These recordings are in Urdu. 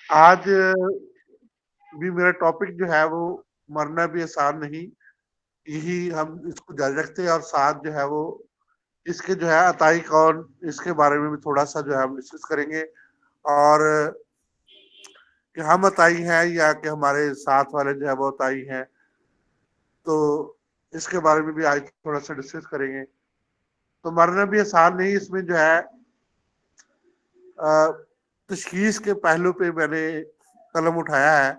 آج بھی میرا ٹاپک جو ہے وہ مرنا بھی آسان نہیں، یہی ہم اس کو جاری رکھتے ہیں، اور ساتھ جو ہے وہ اس کے جو ہے عطائی کون، اس کے بارے میں بھی تھوڑا سا جو ہے ہم ڈسکس کریں گے، اور کہ ہم عطائی ہیں یا کہ ہمارے ساتھ والے جو ہے وہ عطائی ہیں، تو اس کے بارے میں بھی آج تھوڑا سا ڈسکس کریں گے۔ تو مرنا بھی آسان نہیں، اس میں جو ہے تشخیص کے پہلو پہ میں نے قلم اٹھایا ہے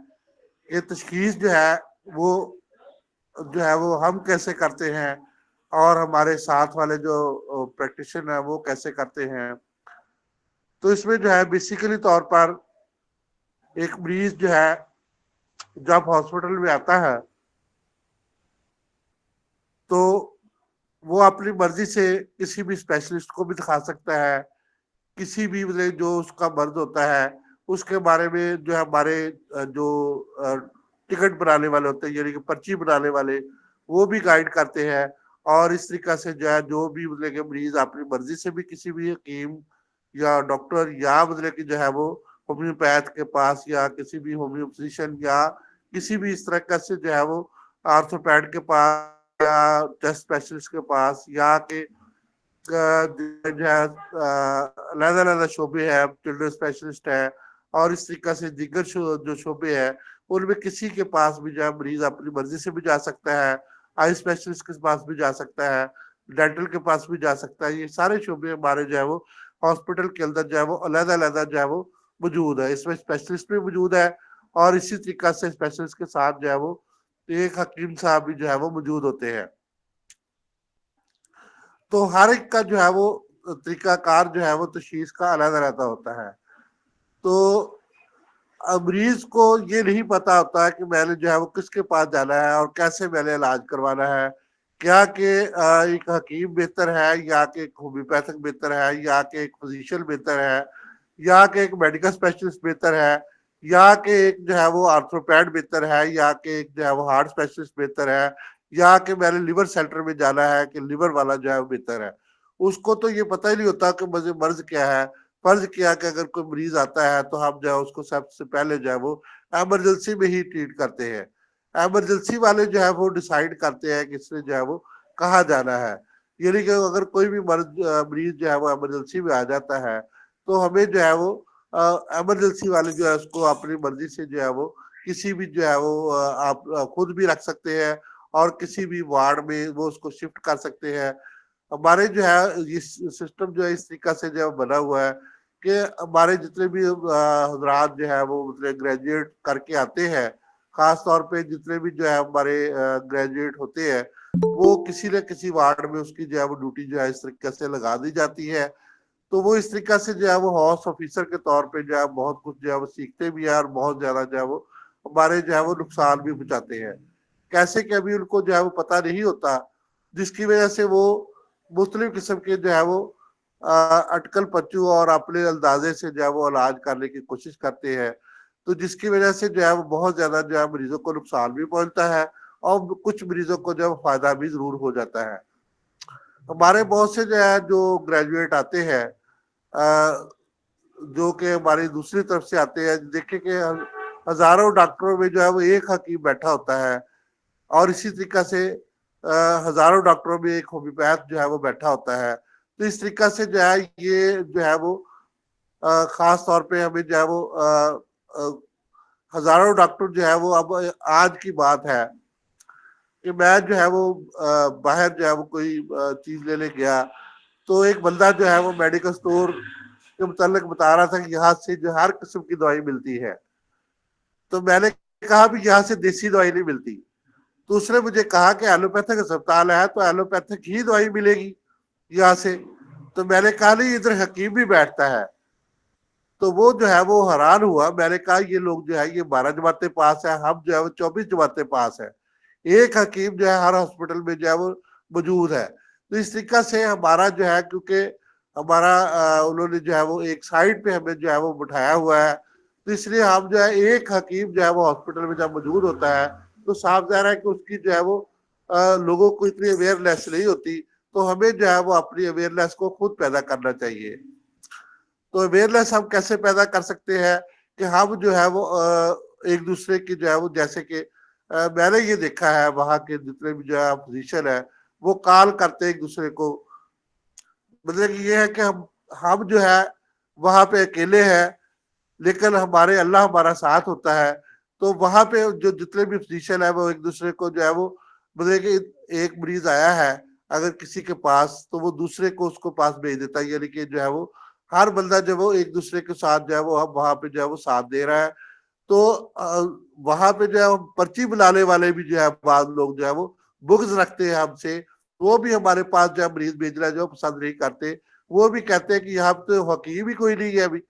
کہ تشخیص جو ہے وہ ہم کیسے کرتے ہیں، اور ہمارے ساتھ والے جو پریکٹیشن ہے وہ کیسے کرتے ہیں۔ تو اس میں جو ہے بیسیکلی طور پر ایک مریض جو ہے جب ہاسپٹل میں آتا ہے تو وہ اپنی مرضی سے کسی بھی اسپیشلسٹ کو بھی دکھا سکتا ہے، کسی بھی جو اس کا مرض ہوتا ہے اس کے بارے میں جو ہے ہمارے جو ٹکٹ بنانے والے ہوتے ہیں، یعنی کہ پرچی بنانے والے، وہ بھی گائیڈ کرتے ہیں، اور اس طریقہ سے جو ہے جو بھی مطلب کہ مریض اپنی مرضی سے بھی کسی بھی حکیم یا ڈاکٹر یا مطلب کہ جو ہے وہ ہومیوپیتھ کے پاس یا کسی بھی ہومیو فزیشین یا کسی بھی اس طرح کا سے جو ہے وہ آرتھوپیڈ کے پاس یا چیسٹ اسپیشلسٹ کے پاس یا کہ جو ہے علیحدہ علیحدہ شعبے ہے، چلڈرن اسپیشلسٹ ہے، اور اس طریقہ سے دیگر جو شعبے ہیں ان میں کسی کے پاس بھی جو ہے مریض اپنی مرضی سے بھی جا سکتا ہے، آئی اسپیشلسٹ کے پاس بھی جا سکتا ہے، ڈینٹل کے پاس بھی جا سکتا ہے۔ یہ سارے شعبے ہمارے جو ہے وہ ہاسپٹل کے اندر جو ہے وہ علیحدہ علیحدہ جو ہے وہ موجود ہے، اس میں اسپیشلسٹ بھی موجود ہے، اور اسی طریقہ سے اسپیشلسٹ کے ساتھ جو ہے وہ ایک حکیم صاحب بھی جو ہے وہ موجود ہوتے ہیں۔ تو ہر ایک کا جو ہے وہ طریقہ کار جو ہے وہ تشخیص کا علیحدہ رہتا ہوتا ہے۔ تو مریض کو یہ نہیں پتا ہوتا کہ میں نے جو ہے وہ کس کے پاس جانا ہے اور کیسے میں نے علاج کروانا ہے، کیا کہ ایک حکیم بہتر ہے یا کہ ایک ہومیوپیتھک بہتر ہے یا کہ ایک فزیشین بہتر ہے یا کہ ایک میڈیکل اسپیشلسٹ بہتر ہے یا کہ ایک جو ہے وہ آرتھروپیڈ بہتر ہے یا کہ ایک جو ہے وہ ہارٹ اسپیشلسٹ بہتر ہے یا کہ میں نے لیور سینٹر میں جانا ہے کہ لیور والا جو ہے وہ بہتر ہے۔ اس کو تو یہ پتہ ہی نہیں ہوتا کہ مجھے مرض کیا ہے۔ فرض کیا کہ اگر کوئی مریض آتا ہے تو ہم جو ہے اس کو سب سے پہلے جو ہے وہ ایمرجنسی میں ہی ٹریٹ کرتے ہیں۔ ایمرجنسی والے جو ہے وہ ڈیسائیڈ کرتے ہیں کہ اس نے جو ہے وہ کہاں جانا ہے، یعنی کہ اگر کوئی بھی مریض جو ہے وہ ایمرجنسی میں آ جاتا ہے تو ہمیں جو ہے وہ ایمرجنسی والے جو ہے اس کو اپنی مرضی سے جو ہے وہ کسی بھی جو ہے وہ آپ خود بھی رکھ سکتے ہیں اور کسی بھی وارڈ میں وہ اس کو شفٹ کر سکتے ہیں۔ ہمارے جو ہے یہ سسٹم جو ہے اس طریقہ سے جو ہے بنا ہوا ہے کہ ہمارے جتنے بھی حضرات جو ہے وہ مطلب گریجویٹ کر کے آتے ہیں، خاص طور پہ جتنے بھی جو ہے ہمارے گریجویٹ ہوتے ہیں، وہ کسی نہ کسی وارڈ میں اس کی جو ہے وہ ڈیوٹی جو ہے اس طریقے سے لگا دی جاتی ہے۔ تو وہ اس طریقہ سے جو ہے وہ ہاؤس آفیسر کے طور پہ جو ہے بہت کچھ جو ہے وہ سیکھتے بھی ہیں، اور بہت زیادہ جو ہے وہ ہمارے جو ہے وہ نقصان بھی پہنچاتے ہیں، کیسے کہ ابھی ان کو جو ہے وہ پتہ نہیں ہوتا، جس کی وجہ سے وہ مختلف قسم کے جو ہے وہ اٹکل پچو اور اپنے اندازے سے جو ہے وہ علاج کرنے کی کوشش کرتے ہیں، تو جس کی وجہ سے جو ہے وہ بہت زیادہ جو ہے مریضوں کو نقصان بھی پہنچتا ہے، اور کچھ مریضوں کو جو ہے فائدہ بھی ضرور ہو جاتا ہے۔ ہمارے بہت سے جو ہے جو گریجویٹ آتے ہیں جو کہ ہماری دوسری طرف سے آتے ہیں، دیکھیں کہ ہزاروں ڈاکٹروں میں جو ہے وہ ایک حکیم بیٹھا ہوتا ہے، اور اسی طریقہ سے ہزاروں ڈاکٹروں میں ایک ہومیوپیتھ جو ہے وہ بیٹھا ہوتا ہے۔ تو اس طریقہ سے جو ہے یہ جو ہے وہ خاص طور پہ ہمیں جو ہے وہ ہزاروں ڈاکٹر جو ہے وہ اب آج کی بات ہے کہ میں جو ہے وہ باہر جو ہے وہ کوئی چیز لینے گیا تو ایک بندہ جو ہے وہ میڈیکل سٹور کے متعلق بتا رہا تھا کہ یہاں سے جو ہر قسم کی دوائی ملتی ہے، تو میں نے کہا بھی یہاں سے دیسی دوائی نہیں ملتی، تو اس نے مجھے کہا کہ ایلوپیتھک اسپتال ہے تو ایلوپیتھک ہی دوائی ملے گی یہاں سے، تو میں نے کہا نہیں ادھر حکیم بھی بیٹھتا ہے، تو وہ جو ہے وہ حیران ہوا۔ میں نے کہا یہ لوگ جو ہے یہ 12 جماعتیں پاس ہے، ہم جو ہے وہ 24 جماعتیں پاس ہے، ایک حکیم جو ہے ہر ہاسپٹل میں جو ہے وہ موجود ہے۔ تو اس طریقہ سے ہمارا جو ہے کیونکہ ہمارا انہوں نے جو ہے وہ ایک سائڈ پہ ہمیں جو ہے وہ بٹھایا ہوا ہے، تو اس لیے ہم جو ہے ایک حکیم جو ہے وہ ہاسپٹل میں جب موجود ہوتا ہے تو صاف ظاہر ہے کہ اس کی جو ہے وہ لوگوں کو اتنی اویئرنیس نہیں ہوتی، تو ہمیں جو ہے وہ اپنی اویئرنیس کو خود پیدا کرنا چاہیے۔ تو اویئرنیس ہم کیسے پیدا کر سکتے ہیں کہ ہم جو ہے وہ ایک دوسرے کی جو ہے وہ جیسے کہ میں نے یہ دیکھا ہے وہاں کے جتنے بھی جو ہے اپوزیشن ہے وہ کال کرتے ایک دوسرے کو، مطلب یہ ہے کہ ہم جو ہے وہاں پہ اکیلے ہیں لیکن ہمارے اللہ ہمارا ساتھ ہوتا ہے، تو وہاں پہ جو جتنے بھی فزیشین ہے وہ ایک دوسرے کو جو ہے وہ مطلب کہ ایک مریض آیا ہے اگر کسی کے پاس تو وہ دوسرے کو اس کو پاس بھیج دیتا ہے، یعنی کہ جو ہے وہ ہر بندہ جو وہ ایک دوسرے کے ساتھ جو ہے وہ وہاں پہ جو ہے وہ ساتھ دے رہا ہے۔ تو وہاں پہ جو ہے پرچی بلانے والے بھی جو ہے بعض لوگ جو ہے وہ بغض رکھتے ہیں ہم سے، وہ بھی ہمارے پاس جو ہے مریض بھیجنا جو پسند نہیں کرتے، وہ بھی کہتے ہیں کہ یہاں تو حکیم ہی کوئی نہیں ہے ابھی۔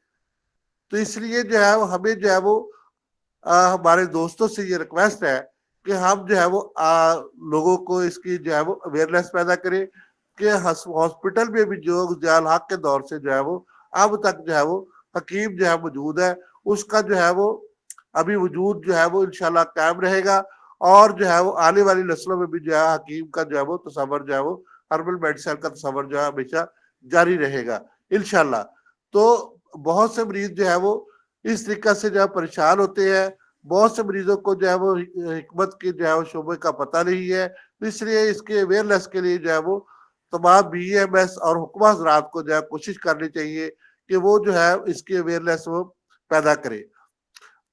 تو اس لیے جو ہے ہمیں جو ہے وہ ہمارے دوستوں سے یہ ریکویسٹ ہے کہ ہم جو ہے وہ لوگوں کو اس کی جو ہے وہ اویئرنیس پیدا کریں کہ ہاسپٹل میں بھی جو الحاق کے دور سے جو ہے وہ اب تک جو ہے وہ حکیم جو ہے موجود ہے، اس کا جو ہے وہ ابھی وجود جو ہے وہ انشاءاللہ قائم رہے گا، اور جو ہے وہ آنے والی نسلوں میں بھی جو ہے حکیم کا جو ہے وہ تصور جو ہے وہ ہربل میڈیسن کا تصور جو ہے ہمیشہ جاری رہے گا انشاءاللہ۔ تو بہت سے مریض جو ہے وہ اس طریقہ سے جو ہے پریشان ہوتے ہیں، بہت سے مریضوں کو جو ہے وہ حکمت کے جو ہے وہ شعبے کا پتہ نہیں ہے، اس لیے اس کے اویئرنیس کے لیے جو ہے وہ تمام بی ایم ایس اور حکومت حضرات کو جو ہے کوشش کرنی چاہیے کہ وہ جو ہے اس کی اویئرنیس وہ پیدا کرے۔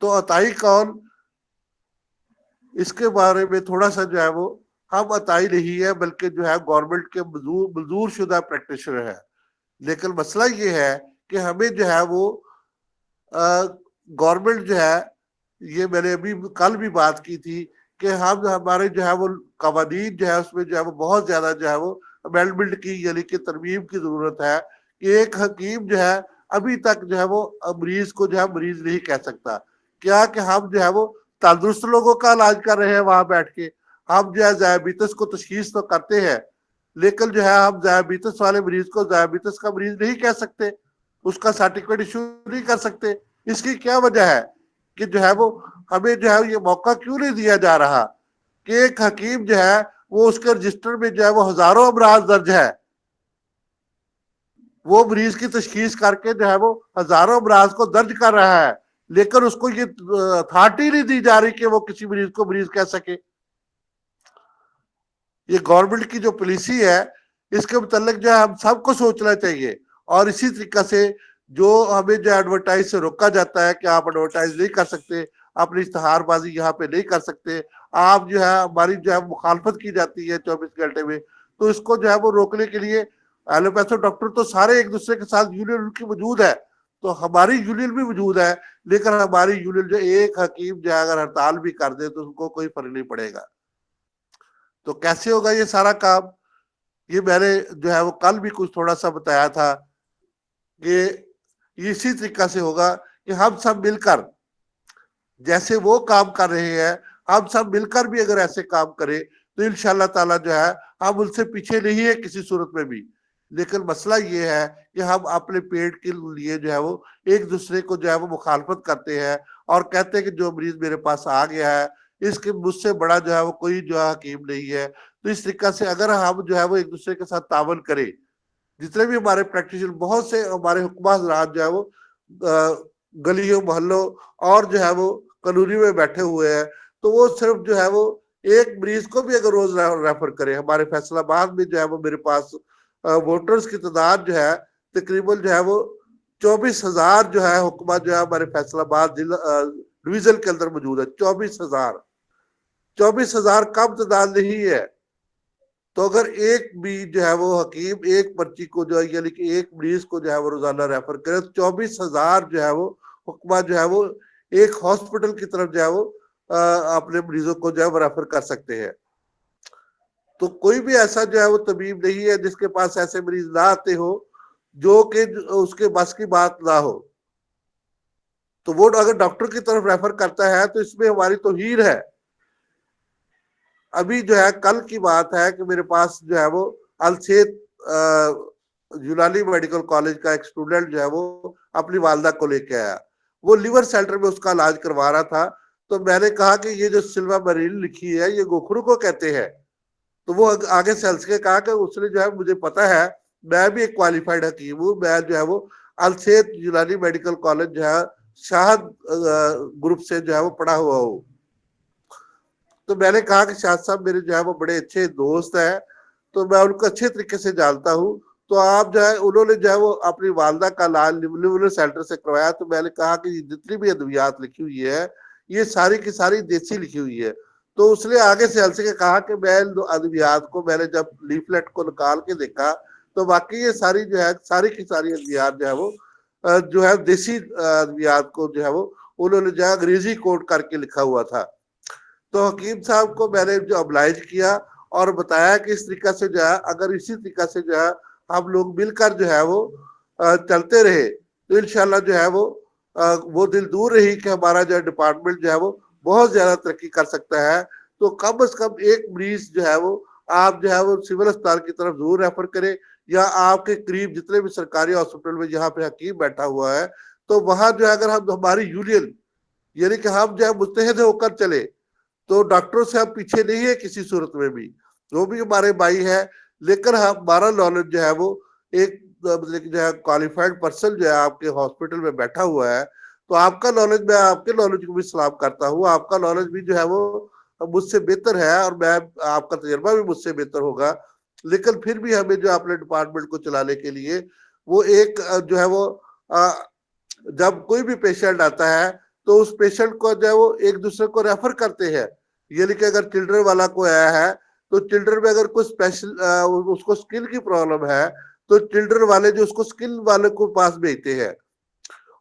تو عطائی کون، اس کے بارے میں تھوڑا سا جو ہے وہ ہم عطائی نہیں ہے بلکہ جو ہے گورنمنٹ کے منظور شدہ پریکٹیشنر ہے، لیکن مسئلہ یہ ہے کہ ہمیں جو ہے وہ گورنمنٹ جو ہے، یہ میں نے ابھی کل بھی بات کی تھی کہ ہمارے جو ہے وہ قوانین جو ہے اس میں جو ہے وہ بہت زیادہ جو ہے وہ امینڈمنٹ کی یعنی کہ ترمیم کی ضرورت ہے کہ ایک حکیم جو ہے ابھی تک جو ہے وہ مریض کو جو ہے مریض نہیں کہہ سکتا۔ کیا کہ ہم جو ہے وہ تندرست لوگوں کا علاج کر رہے ہیں وہاں بیٹھ کے، ہم جو ہے ذیابیطس کو تشخیص تو کرتے ہیں لیکن جو ہے ہم ذیابیطس والے مریض کو ذیابیطس کا مریض نہیں کہہ سکتے، اس کا سرٹیفکیٹ ایشو نہیں کر سکتے۔ اس کی کیا وجہ ہے کہ جو ہے وہ ہمیں جو ہے یہ موقع کیوں نہیں دیا جا رہا کہ ایک حکیم جو ہے وہ اس کے رجسٹر میں جو ہے وہ ہزاروں امراض درج ہے، وہ مریض کی تشخیص کر کے جو ہے وہ ہزاروں امراض کو درج کر رہا ہے، لیکن اس کو یہ اتھارٹی نہیں دی جا رہی کہ وہ کسی مریض کو مریض کہہ سکے۔ یہ گورنمنٹ کی جو پالیسی ہے اس کے متعلق جو ہے ہم سب کو سوچنا چاہیے، اور اسی طریقہ سے جو ہمیں جو ایڈورٹائز سے روکا جاتا ہے کہ آپ ایڈورٹائز نہیں کر سکتے، اپنی اشتہار بازی یہاں پہ نہیں کر سکتے، آپ جو ہے ہماری جو ہے مخالفت کی جاتی ہے 24 گھنٹے میں، تو اس کو جو ہے وہ روکنے کے لیے ایلوپیتھو ڈاکٹر تو سارے ایک دوسرے کے ساتھ یونین ان کی موجود ہے، تو ہماری یونین بھی موجود ہے، لیکن ہماری یونین جو ایک حکیم جو ہے اگر ہڑتال بھی کر دے تو ان کو کوئی فرق نہیں پڑے گا۔ تو کیسے ہوگا یہ سارا کام؟ یہ میں نے جو ہے وہ کل بھی کچھ تھوڑا سا بتایا تھا کہ اسی طریقہ سے ہوگا کہ ہم سب مل کر جیسے وہ کام کر رہے ہیں ہم سب مل کر بھی اگر ایسے کام کریں تو انشاءاللہ تعالی جو ہے ہم ان سے پیچھے نہیں ہے کسی صورت میں بھی، لیکن مسئلہ یہ ہے کہ ہم اپنے پیٹ کے لیے جو ہے وہ ایک دوسرے کو جو ہے وہ مخالفت کرتے ہیں اور کہتے ہیں کہ جو مریض میرے پاس آ گیا ہے اس کے مجھ سے بڑا جو ہے وہ کوئی جو ہے حکیم نہیں ہے۔ تو اس طریقہ سے اگر ہم جو ہے وہ ایک دوسرے کے ساتھ تعاون کریں، جتنے بھی ہمارے پریکٹیشن بہت سے ہمارے حکمہ حضرات جو ہے وہ گلیوں محلوں اور جو ہے وہ کالونی میں بیٹھے ہوئے ہیں، تو وہ صرف جو ہے وہ ایک مریض کو بھی اگر روز ریفر کرے، ہمارے فیصل آباد میں جو ہے وہ میرے پاس ووٹرز کی تعداد جو ہے تقریباً جو ہے وہ 24,000 جو ہے حکومت جو ہے ہمارے فیصل آباد ڈویژن کے اندر موجود ہے۔ 24,000 کم تعداد نہیں ہے، تو اگر ایک بھی جو ہے وہ حکیم ایک پرچی کو جو ہے یعنی کہ ایک مریض کو جو ہے وہ روزانہ ریفر کرے تو 24,000 جو ہے وہ حکومت جو ہے وہ ایک ہاسپٹل کی طرف جو ہے وہ اپنے مریضوں کو جو ہے وہ ریفر کر سکتے ہیں۔ تو کوئی بھی ایسا جو ہے وہ طبیب نہیں ہے جس کے پاس ایسے مریض نہ آتے ہو جو کہ اس کے بس کی بات نہ ہو، تو وہ اگر ڈاکٹر کی طرف ریفر کرتا ہے تو اس میں ہماری توہین ہے۔ ابھی جو ہے کل کی بات ہے کہ میرے پاس جو ہے وہ السیت یونانی میڈیکل کالج کا ایک اسٹوڈنٹ جو ہے وہ اپنی والدہ کو لے کے آیا، وہ لیور سینٹر میں اس کا علاج کروا رہا تھا، تو میں نے کہا کہ یہ جو سلوا مریل لکھی ہے یہ گوکھرو کو کہتے ہیں، تو وہ آگے سے ہنس کے کہا کہ اس نے جو ہے مجھے پتا ہے میں بھی ایک کوالیفائڈ حکیم ہوں، میں جو ہے وہ السیت یونانی میڈیکل کالج جو ہے شاہد گروپ سے جو ہے وہ پڑھا ہوا ہوں. تو میں نے کہا کہ شاہد صاحب میرے جو ہے وہ بڑے اچھے دوست ہیں, تو میں ان کو اچھے طریقے سے جانتا ہوں, تو آپ جو ہے انہوں نے جو ہے وہ اپنی والدہ کا علاج لیولر سینٹر سے کروایا. تو میں نے کہا کہ جتنی بھی ادویات لکھی ہوئی ہے یہ ساری کی ساری دیسی لکھی ہوئی ہے. تو اس نے آگے سے ہنس کے کہا کہ میں ادویات کو میں نے جب لیفلیٹ کو نکال کے دیکھا تو واقعی یہ ساری جو ہے ساری کی ساری ادویات جو ہے وہ جو ہے دیسی ادویات کو جو ہے وہ انہوں نے جو ہے انگریزی کوڈ کر کے لکھا ہوا تھا. تو حکیم صاحب کو میں نے جو ابلائج کیا اور بتایا کہ اس طریقہ سے جو ہے اگر اسی طریقہ سے جو ہے ہم لوگ مل کر جو ہے وہ چلتے رہے تو انشاءاللہ جو ہے وہ دل دور رہی کہ ہمارا جو ڈپارٹمنٹ جو ہے وہ بہت زیادہ ترقی کر سکتا ہے. تو کم از کم ایک مریض جو ہے وہ آپ جو ہے وہ سول اسپتال کی طرف ضرور ریفر کرے, یا آپ کے قریب جتنے بھی سرکاری ہاسپٹل میں جہاں پہ حکیم بیٹھا ہوا ہے تو وہاں جو ہے اگر ہم ہماری یونین یعنی کہ ہم جو ہے متحد ہو کر چلے تو ڈاکٹروں سے ہم پیچھے نہیں ہے کسی صورت میں بھی, وہ بھی ہمارے بھائی ہے. لیکن ہمارا نالج جو ہے وہ ایک مطلب جو ہے کوالیفائڈ پرسن جو ہے آپ کے ہاسپٹل میں بیٹھا ہوا ہے, تو آپ کا نالج میں آپ کے نالج کو بھی سلام کرتا ہوں. آپ کا نالج بھی جو ہے وہ مجھ سے بہتر ہے اور میں آپ کا تجربہ بھی مجھ سے بہتر ہوگا, لیکن پھر بھی ہمیں جو اپنے ڈپارٹمنٹ کو چلانے کے لیے وہ ایک جو ہے وہ جب کوئی بھی پیشنٹ آتا ہے تو اس پیشنٹ کو جو ہے وہ ایک دوسرے کو ریفر کرتے ہیں. یعنی کہ اگر چلڈرن والا کوئی آیا ہے تو چلڈرن میں اگر کوئی اسپیشل اس کو سکل کی پرابلم ہے تو چلڈرن والے جو اس کو سکل والے کو پاس بھیجتے ہیں,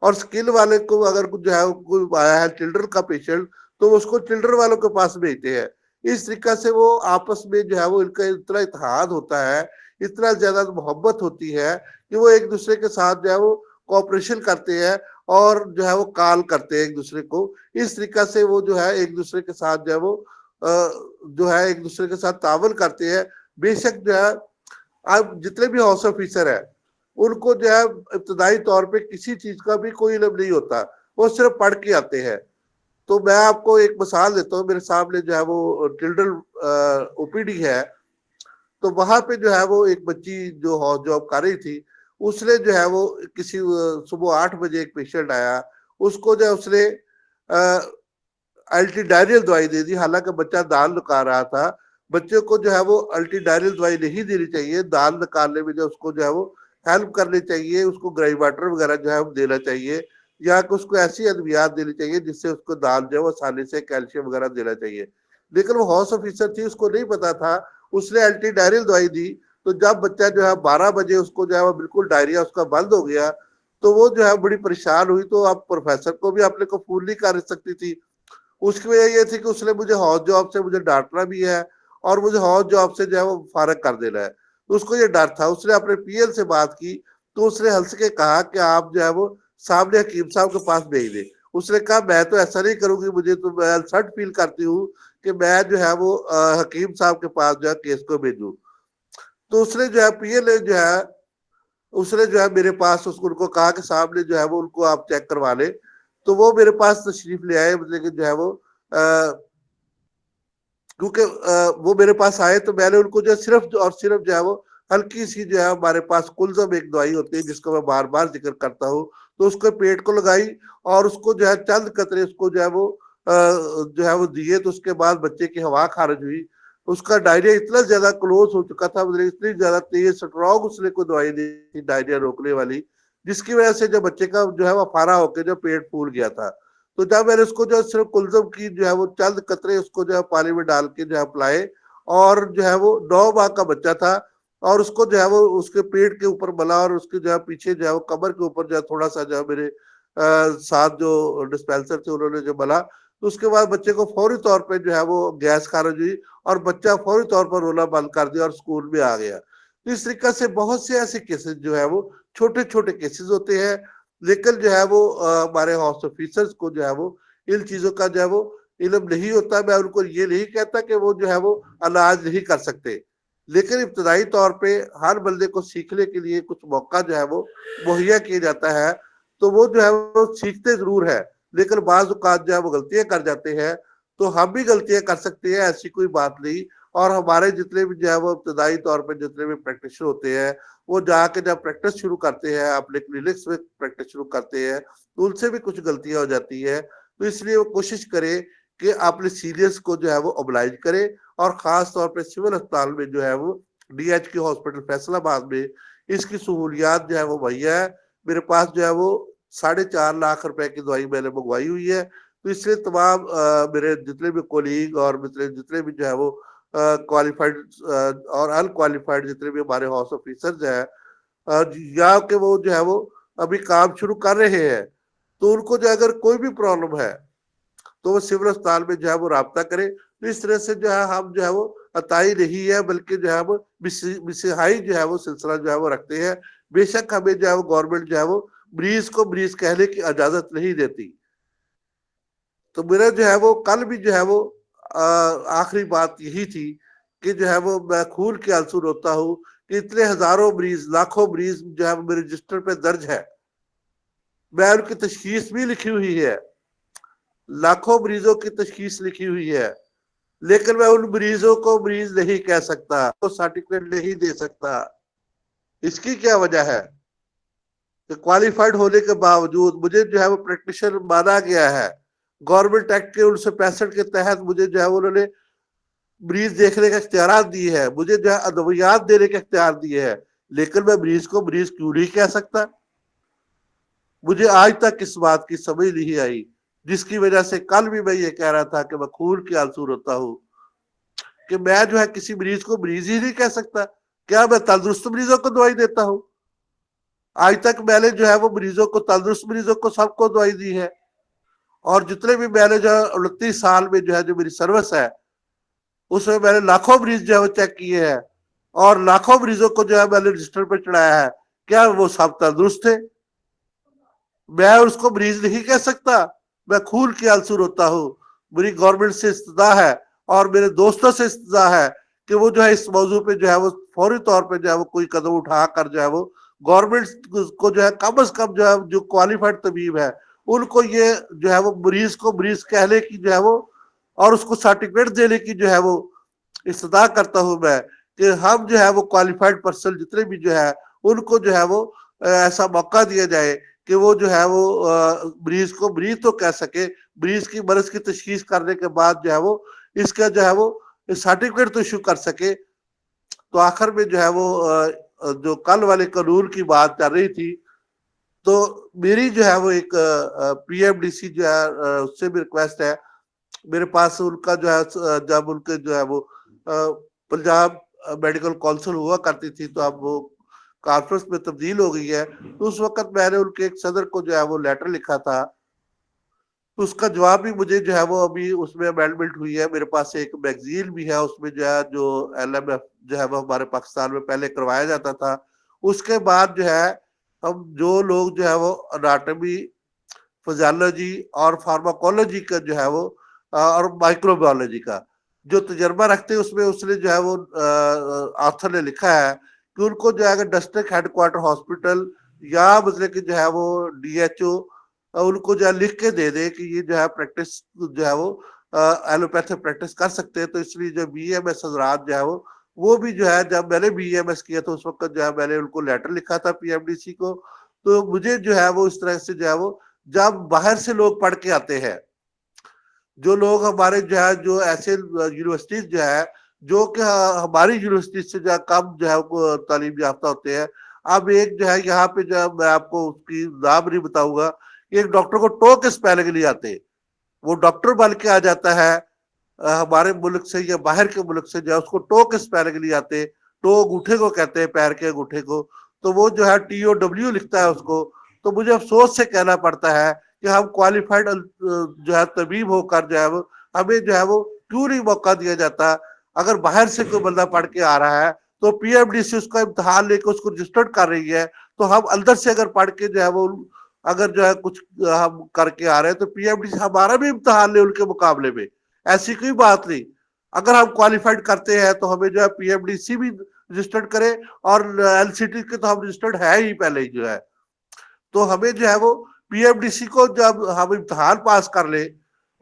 اور سکل والے کو اگر جو ہے کوئی آیا ہے چلڈرن کا پیشنٹ تو اس کو چلڈرن والوں کے پاس بھیجتے ہیں. اس طریقہ سے وہ آپس میں جو ہے وہ ان کا اتنا اتحاد ہوتا ہے, اتنا زیادہ محبت ہوتی ہے کہ وہ ایک دوسرے کے ساتھ جو ہے وہ کوآپریشن کرتے ہیں اور جو ہے وہ کال کرتے ہیں ایک دوسرے کو. اس طریقہ سے وہ جو ہے ایک دوسرے کے ساتھ جو ہے وہ ایک دوسرے کے ساتھ تعاون کرتے ہیں. بے شک جو ہے اب جتنے بھی ہاؤس آفیسر ہیں ان کو جو ہے ابتدائی طور پہ کسی چیز کا بھی کوئی علم نہیں ہوتا, وہ صرف پڑھ کے آتے ہیں. تو میں آپ کو ایک مثال دیتا ہوں, میرے سامنے جو ہے وہ چلڈرن او پی ڈی ہے, تو وہاں پہ جو ہے وہ ایک بچی جو ہاؤس جاب کر رہی تھی, اس نے جو ہے وہ کسی صبح 8 بجے ایک پیشنٹ آیا, اس کو جو ہے اس نے الٹی ڈائریل دوائی دے دی, حالانکہ بچہ دال نکال رہا تھا. بچے کو جو ہے وہ الٹی ڈائریل دوائی نہیں دینی چاہیے, دال نکالنے میں جو اس کو جو ہے وہ ہیلپ کرنی چاہیے, اس کو گرائی واٹر وغیرہ جو ہے وہ دینا چاہیے, یا کہ اس کو ایسی ادویات دینی چاہیے جس سے اس کو دال جو ہے وہ آسانی سے کیلشیم وغیرہ دینا چاہیے. لیکن وہ ہاؤس آفیسر تھی, اس کو نہیں پتا تھا, اس نے الٹی ڈائریل دوائی دی. تو جب بچہ جو ہے 12 بجے اس کو جو ہے وہ بالکل ڈائریا اس کا بند ہو گیا, تو وہ جو ہے بڑی پریشان ہوئی. تو اب پروفیسر کو بھی اپنے کو فون نہیں کر سکتی تھی. اس کی وجہ یہ تھی کہ اس نے مجھے ہاؤس جاب سے مجھے ڈانٹنا بھی ہے اور مجھے ہاؤس جاب سے جو ہے وہ فارغ کر دینا ہے. تو اس کو یہ ڈر تھا. اس نے اپنے پی ایل سے بات کی تو اس نے ہنس کے کہا کہ آپ جو ہے وہ سامنے حکیم صاحب کے پاس بھیج دیں. اس نے کہا میں تو ایسا نہیں کروں گی, مجھے تو میں انسلٹ فیل کرتی ہوں کہ میں جو ہے وہ حکیم صاحب کے پاس جو ہے کیس کو بھیجوں. تو اس نے جو ہے پی ایل جو ہے اس نے جو ہے میرے پاس ان کو کہا کہ صاحب نے جو ہے وہ ان کو آپ چیک کروا لے. تو وہ میرے پاس تشریف لے آئے, مطلب کہ جو ہے وہ کیونکہ وہ میرے پاس آئے تو میں نے ان کو جو صرف اور صرف جو ہے وہ ہلکی سی جو ہے ہمارے پاس کلزم ایک دوائی ہوتی ہے جس کو میں بار بار ذکر کرتا ہوں, تو اس کو پیٹ کو لگائی اور اس کو جو ہے چند قطرے اس کو جو ہے وہ دیے. تو اس کے بعد بچے کی ہوا خارج ہوئی. اس کا ڈائریا اتنا زیادہ کلوز ہو چکا تھا, مطلب اتنی زیادہ تیز سٹرانگ اس نے کوئی دوائی دی تھی ڈائریا روکنے والی, جس کی وجہ سے جو بچے کا جو ہے وہ افارا ہو کے جو پیٹ پھول گیا تھا. تو جب میں نے اس کو جو صرف کلزم کی جو ہے وہ چند قطرے اس کو جو ہے پانی میں ڈال کے جو ہے پلائے, اور جو ہے وہ 9 ماہ کا بچہ تھا, اور اس کو جو ہے وہ اس کے پیٹ کے اوپر ملا اور اس کے جو ہے پیچھے جو ہے وہ کمر کے اوپر جو ہے تھوڑا سا جو ہے میرے ساتھ جو ڈسپینسر تھے انہوں نے جو ملا. تو اس کے بعد بچے کو فوری طور پہ جو ہے وہ گیس خارج ہوئی اور بچہ فوری طور پر رونا بند کر دیا اور اسکول میں آ گیا. تو اس طریقے سے بہت سے ایسے کیسز جو ہے وہ چھوٹے چھوٹے کیسز ہوتے ہیں, لیکن جو ہے وہ ہمارے ہاؤس آفیسرز کو جو ہے وہ ان چیزوں کا جو ہے وہ علم نہیں ہوتا. میں ان کو یہ نہیں کہتا کہ وہ جو ہے وہ علاج نہیں کر سکتے, لیکن ابتدائی طور پہ ہر بندے کو سیکھنے کے لیے کچھ موقع جو ہے وہ مہیا کیا جاتا ہے. تو وہ جو ہے وہ سیکھتے ضرور ہے, لیکن بعض اوقات جو ہے وہ غلطیاں کر جاتے ہیں. تو ہم بھی غلطیاں کر سکتے ہیں, ایسی کوئی بات نہیں. اور ہمارے جتنے بھی جو ہے وہ ابتدائی طور پہ جتنے بھی پریکٹیشنر ہوتے ہیں وہ جا کے جب پریکٹس شروع کرتے ہیں اپنے کلینکس میں پریکٹس شروع کرتے ہیں تو ان سے بھی کچھ غلطیاں ہو جاتی ہے. تو اس لیے وہ کوشش کرے کہ اپنے سینئرس کو جو ہے وہ اوبلائز کرے, اور خاص طور پہ سول اسپتال میں جو ہے وہ ڈی ایچ کے ہاسپٹل فیصل آباد میں اس کی سہولیات جو ہے وہ مہیا ہے. میرے پاس جو ہے وہ 4.5 لاکھ روپے کی دوائی میں نے منگوائی ہوئی ہے. تو اس لیے تمام میرے جتنے بھی کولیگ اور جتنے بھی جو ہے وہ کوالیفائڈ اور ان کوالیفائڈ جتنے بھی ہمارے ہاؤس آفیسرز ہیں یا کہ وہ جو ہے وہ ابھی کام شروع کر رہے ہیں, تو ان کو جو اگر کوئی بھی پرابلم ہے تو وہ سول اسپتال میں جو ہے وہ رابطہ کرے. تو اس طرح سے جو ہے ہم جو ہے وہ عطائی نہیں ہے بلکہ جو ہے وہ مسیحائی جو ہے وہ سلسلہ جو ہے وہ رکھتے ہیں. بے شک ہمیں جو ہے وہ گورنمنٹ جو ہے وہ مریض کو مریض کہنے کی اجازت نہیں دیتی. تو میرا جو ہے وہ کل بھی جو ہے وہ آخری بات یہی تھی کہ جو ہے وہ میں خون کے آنسو روتا ہوں کہ اتنے ہزاروں مریض لاکھوں مریض جو ہے میرے رجسٹر پہ درج ہے, میں ان کی تشخیص بھی لکھی ہوئی ہے, لاکھوں مریضوں کی تشخیص لکھی ہوئی ہے, لیکن میں ان مریضوں کو مریض نہیں کہہ سکتا, وہ سرٹیفکیٹ نہیں دے سکتا. اس کی کیا وجہ ہے کہ کوالیفائڈ ہونے کے باوجود مجھے جو ہے وہ پریکٹیشنر مانا گیا ہے. گورنمنٹ ایکٹ کے 1965 کے تحت مجھے جو ہے انہوں نے مریض دیکھنے کا اختیارات دی ہے, مجھے جو ہے ادویات دینے کا اختیار دیے ہے, لیکن میں مریض کو مریض کیوں نہیں کہہ سکتا؟ مجھے آج تک اس بات کی سمجھ نہیں آئی, جس کی وجہ سے کل بھی میں یہ کہہ رہا تھا کہ میں خون کے آنسو روتا ہوں کہ میں جو ہے کسی مریض کو مریض ہی نہیں کہہ سکتا. کیا میں تندرست مریضوں کو دوائی دیتا ہوں؟ آج تک میں نے جو ہے وہ مریضوں کو تندرست مریضوں کو سب کو دوائی دی ہے, اور جتنے بھی میں نے جو 29 سال میں جو ہے جو میری سروس ہے اس میں میں نے لاکھوں مریض جو ہے وہ چیک کیے ہیں, اور لاکھوں مریضوں کو جو ہے میں نے رجسٹر پہ چڑھایا ہے. کیا وہ سب تندرست تھے؟ میں اس کو مریض نہیں کہہ سکتا. میں خون کے آنسو روتا ہوں. میری گورنمنٹ سے استدعا ہے اور میرے دوستوں سے استدعا ہے کہ وہ جو ہے اس موضوع پہ جو ہے وہ فوری طور پہ جو ہے وہ کوئی قدم اٹھا کر جو ہے وہ گورنمنٹ کو جو ہے کم از کم جو ہے جو کوالیفائڈ طبیب ہے ان کو یہ جو ہے وہ مریض کو مریض کہنے کی جو ہے وہ اور اس کو سرٹیفکیٹ دینے کی جو ہے وہ استدعا کرتا ہوں میں کہ ہم جو ہے وہ کوالیفائڈ پرسن جتنے بھی جو ہے ان کو جو ہے وہ ایسا موقع دیا جائے کہ وہ جو ہے وہ مریض کو مریض تو کہہ سکے, مریض کی مرض کی تشخیص کرنے کے بعد جو ہے وہ اس کا جو ہے وہ سرٹیفکیٹ تو ایشو کر سکے. تو آخر میں جو ہے وہ جو کل والے قانون کی بات کر رہی تھی, تو میری جو ہے وہ ایک پی ایم ڈی سی جو ہے اس سے بھی ریکویسٹ ہے. میرے پاس ان کا جو ہے جب ان کے جو ہے وہ پنجاب میڈیکل کونسل ہوا کرتی تھی تو اب وہ کانفرنس میں تبدیل ہو گئی ہے, تو اس وقت میں نے ان کے ایک صدر کو جو ہے وہ لیٹر لکھا تھا, تو اس کا جواب بھی مجھے جو ہے وہ ابھی اس میں امینڈمنٹ ہوئی ہے. میرے پاس ایک میگزین بھی ہے, اس میں جو ہے جو ایل ایم ایف جو ہے وہ ہمارے پاکستان میں پہلے کروایا جاتا تھا. اس کے بعد جو ہے ہم جو لوگ جو ہے وہ اناٹمی فزیالوجی اور فارماکولوجی کا جو ہے وہ اور مائکرو بایولوجی کا جو تجربہ رکھتے ہیں اس میں اس نے جو ہے وہ آتھر نے لکھا ہے کہ ان کو جو ہے اگر ڈسٹرکٹ ہیڈ کوارٹر ہاسپٹل یا مطلب کہ جو ہے وہ ڈی ایچ او ان کو جو ہے لکھ کے دے دے کہ یہ جو ہے پریکٹس جو ہے وہ ایلوپیتھی پریکٹس کر سکتے ہیں. تو اس لیے جو بی ایم ایس حضرات جو ہے وہ بھی جو ہے جب میں نے بی ایم ایس کیا تو اس وقت جو ہے میں نے ان کو لیٹر لکھا تھا پی ایم ڈی سی کو. تو مجھے جو ہے وہ اس طرح سے جو ہے وہ جب باہر سے لوگ پڑھ کے آتے ہیں, جو لوگ ہمارے جو ہے جو ایسے یونیورسٹیز جو ہے جو کہ ہماری یونیورسٹی سے جو ہے کم جو ہے تعلیم یافتہ ہوتے ہیں. اب ایک جو ہے یہاں پہ جو ہے میں آپ کو اس کی نام نہیں بتاؤں گا, ایک ڈاکٹر کو ٹوک اسپیلنگ نہیں آتے, وہ ڈاکٹر بن کے آ جاتا ہے ہمارے ملک سے یا باہر کے ملک سے, جو ہے اس کو ٹوک اسپیلنگ نہیں آتے. ٹو انگوٹھے کو کہتے ہیں, پیر کے انگوٹھے کو, تو وہ جو ہے ٹی او ڈبلیو لکھتا ہے اس کو. تو مجھے افسوس سے کہنا پڑتا ہے کہ ہم کوالیفائڈ جو ہے طبیب ہو کر جو ہے وہ ہمیں جو ہے وہ کیوں نہیں موقع دیا جاتا. اگر باہر سے کوئی بندہ پڑھ کے آ رہا ہے تو پی ایم ڈی سی اس کا امتحان لے کے اس کو رجسٹرڈ کر رہی ہے, تو ہم اندر سے اگر پڑھ کے جو ہے وہ اگر جو ہے کچھ ہم کر کے آ رہے ہیں تو پی ایم ڈی سی ہمارا بھی امتحان لے ان کے مقابلے میں. ایسی کوئی بات نہیں, اگر ہم کوالیفائڈ کرتے ہیں تو ہمیں جو ہے پی ایم ڈی سی بھی رجسٹرڈ کرے, اور ایل سی ٹی کے تو ہم رجسٹرڈ ہے ہی پہلے ہی جو ہے. تو ہمیں جو ہے وہ پی ایم ڈی سی کو جب ہم امتحان پاس کر لیں,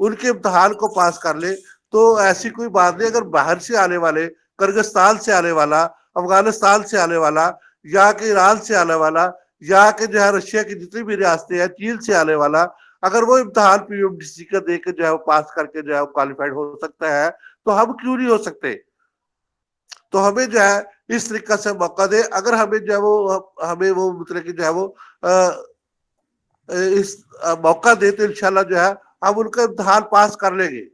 ان کے امتحان کو پاس کر لیں, تو ایسی کوئی بات نہیں. اگر باہر سے آنے والے, کرگستان سے آنے والا, افغانستان سے آنے والا, یا کہ ایران سے آنے والا, یا کہ جو ہے رشیا کی جتنی بھی ریاستیں ہیں, چین سے آنے والا, اگر وہ امتحان پی ایم ڈی سی کا دے کے جو ہے وہ پاس کر کے جو ہے وہ کوالیفائڈ ہو سکتا ہے, تو ہم کیوں نہیں ہو سکتے؟ تو ہمیں جو ہے اس طریقہ سے موقع دے. اگر ہمیں جو ہے وہ ہمیں وہ مطلب کہ جو ہے وہ اس موقع دے تو انشاءاللہ جو ہے ہم ان کا امتحان پاس کر لیں گے.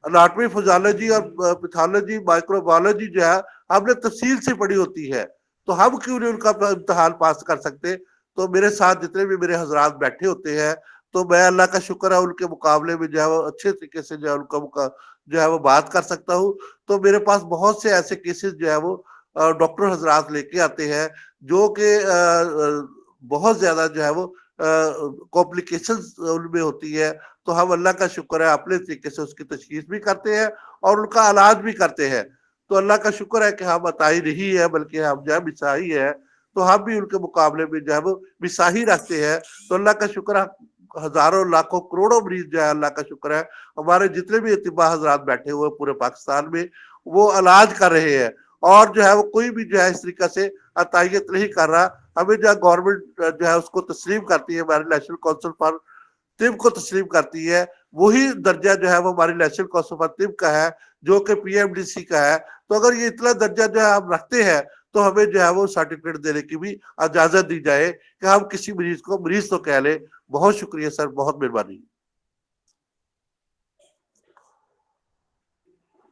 اناٹمی, فزیالوجی اور پیتھالوجی, مائکرو بایولوجی جو ہے ہم نے تفصیل سے پڑھی ہوتی ہے, تو ہم کیوں نہیں ان کا امتحان پاس کر سکتے؟ تو میرے ساتھ جتنے بھی میرے حضرات بیٹھے ہوتے ہیں, تو میں اللہ کا شکر ہے ان کے مقابلے میں جو ہے وہ اچھے طریقے سے جو ہے ان کا جو ہے وہ بات کر سکتا ہوں. تو میرے پاس بہت سے ایسے کیسز جو ہے وہ ڈاکٹر حضرات لے کے آتے ہیں جو کہ بہت زیادہ جو ہے وہ کمپلیکیشنز ان میں ہوتی ہے. تو ہم اللہ کا شکر ہے اپنے طریقے سے اس کی تشخیص بھی کرتے ہیں اور ان کا علاج بھی کرتے ہیں. تو اللہ کا شکر ہے کہ ہم عطائی نہیں ہے بلکہ ہم جو ہے مساحی ہے, تو ہم بھی ان کے مقابلے میں جو ہے وہ مساحی رکھتے ہیں. تو اللہ کا شکر ہے ہزاروں لاکھوں کروڑوں مریض جو ہے, اللہ کا شکر ہے ہمارے جتنے بھی اطباء حضرات بیٹھے ہوئے پورے پاکستان میں, وہ علاج کر رہے ہیں. اور جو ہے وہ کوئی بھی جو ہے اس طریقے سے عطائیت نہیں کر رہا. ہمیں جو ہے گورنمنٹ جو ہے اس کو تسلیم کرتی ہے, ہمارے نیشنل کونسل فار طب کو تسلیم کرتی ہے. وہی درجہ جو ہے وہ ہماری نیشنل کونسل فار طب کا ہے جو کہ پی ایم ڈی سی کا ہے. تو اگر یہ اتنا درجہ جو ہے ہم رکھتے ہیں تو ہمیں جو ہے وہ سرٹیفکیٹ دینے کی بھی اجازت دی جائے کہ ہم کسی مریض کو مریض تو کہہ لیں. بہت شکریہ سر, بہت مہربانی.